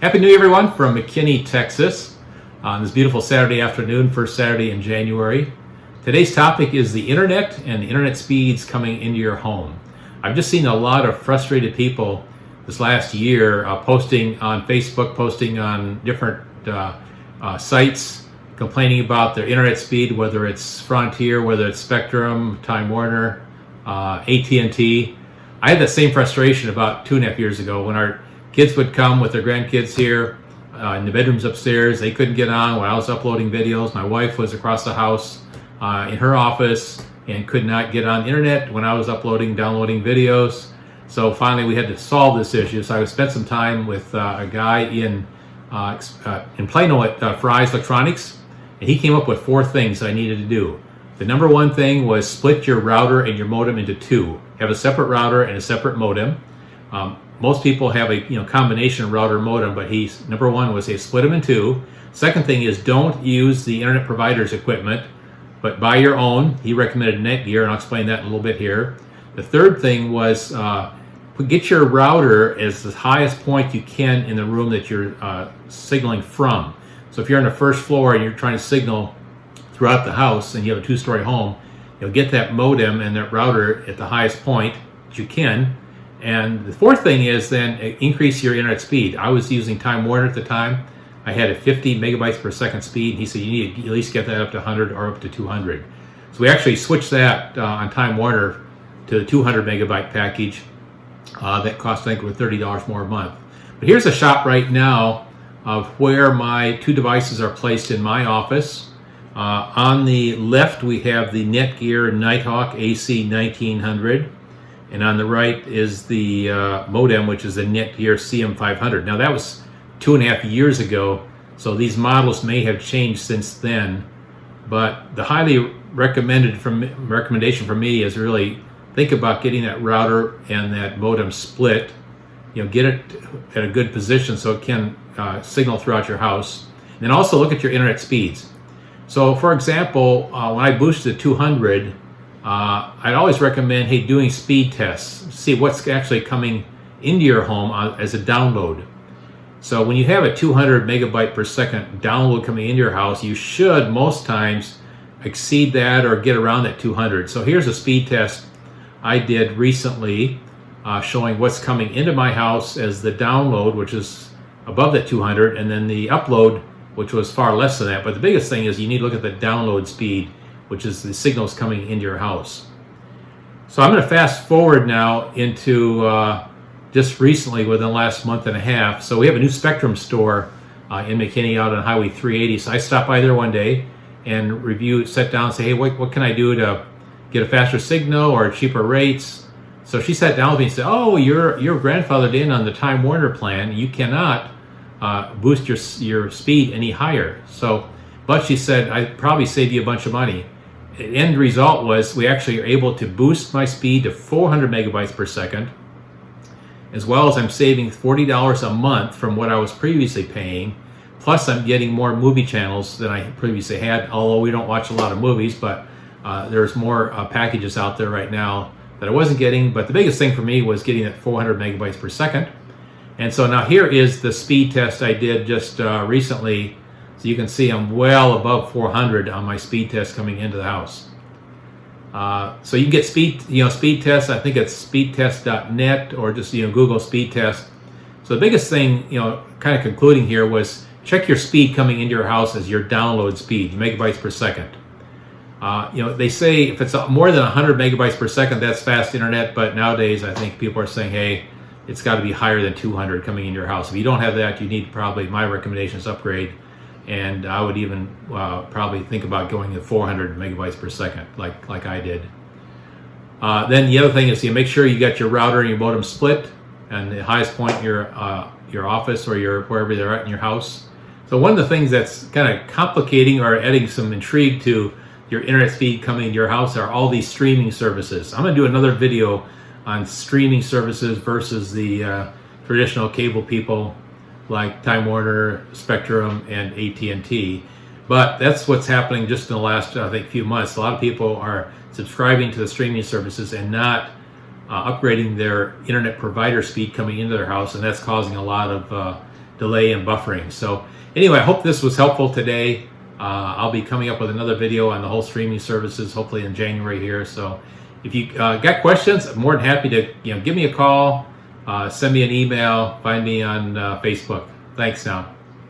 Happy New Year, everyone, from McKinney, Texas, on this beautiful Saturday afternoon, first Saturday in January. Today's topic is the internet and the internet speeds coming into your home. I've just seen a lot of frustrated people this last year posting on Facebook, posting on different sites, complaining about their internet speed, whether it's Frontier, whether it's Spectrum, Time Warner, AT&T. I had that same frustration about 2.5 years ago when our kids would come with their grandkids here in the bedrooms upstairs. They couldn't get on when I was uploading videos. My wife was across the house in her office and could not get on the internet when I was downloading videos. So finally we had to solve this issue. So I spent some time with a guy in Plano at Fry's Electronics, and he came up with 4 things I needed to do. The number one thing was split your router and your modem into 2. Have a separate router and a separate modem. Most people have a combination router modem, but number one was they split them in 2. Second thing is don't use the internet provider's equipment, but buy your own. He recommended Netgear, and I'll explain that in a little bit here. The third thing was get your router as the highest point you can in the room that you're signaling from. So if you're on the first floor and you're trying to signal throughout the house and you have a 2-story home, you'll get that modem and that router at the highest point that you can. And the fourth thing is then increase your internet speed. I was using Time Warner at the time. I had a 50 megabytes per second speed. He said you need to at least get that up to 100 or up to 200. So we actually switched that on Time Warner to the 200 megabyte package. That cost, I think, $30 more a month. But here's a shot right now of where my 2 devices are placed in my office. On the left we have the Netgear Nighthawk AC1900. And on the right is the modem, which is the Netgear CM500. Now that was 2.5 years ago, so these models may have changed since then. But the highly recommendation for me is really think about getting that router and that modem split. Get it at a good position so it can signal throughout your house. And then also look at your internet speeds. So for example, when I boosted to 200, I'd always recommend, doing speed tests. See what's actually coming into your home as a download. So when you have a 200 megabyte per second download coming into your house, you should most times exceed that or get around that 200. So here's a speed test I did recently showing what's coming into my house as the download, which is above that 200, and then the upload, which was far less than that. But the biggest thing is you need to look at the download speed, which is the signals coming into your house. So I'm going to fast forward now into just recently within the last month and a half. So we have a new Spectrum store in McKinney out on Highway 380. So I stopped by there one day and sat down and say, hey, what can I do to get a faster signal or cheaper rates? So she sat down with me and said, oh, you're grandfathered in on the Time Warner plan. You cannot boost your speed any higher. But she said, I'd probably save you a bunch of money. The end result was we actually are able to boost my speed to 400 megabytes per second, as well as I'm saving $40 a month from what I was previously paying. Plus I'm getting more movie channels than I previously had, although we don't watch a lot of movies, but there's more packages out there right now that I wasn't getting. But the biggest thing for me was getting that 400 megabytes per second. And so now here is the speed test I did just recently. So you can see I'm well above 400 on my speed test coming into the house. So you can get speed tests. I think it's speedtest.net or just Google speed test. So the biggest thing, kind of concluding here was check your speed coming into your house as your download speed, megabytes per second. They say if it's more than 100 megabytes per second, that's fast internet. But nowadays, I think people are saying, hey, it's got to be higher than 200 coming into your house. If you don't have that, you need my recommendation is upgrade. And I would even probably think about going to 400 megabytes per second, like I did. Then the other thing is make sure you got your router and your modem split, and the highest point in your office or wherever they're at in your house. So one of the things that's kind of complicating or adding some intrigue to your internet speed coming into your house are all these streaming services. I'm going to do another video on streaming services versus the traditional cable people like Time Warner, Spectrum, and AT&T. But that's what's happening just in the last, I think, few months. A lot of people are subscribing to the streaming services and not upgrading their internet provider speed coming into their house, and that's causing a lot of delay and buffering. So anyway, I hope this was helpful today. I'll be coming up with another video on the whole streaming services, hopefully in January here. So if you got questions, I'm more than happy to give me a call, send me an email, find me on Facebook. Thanks now.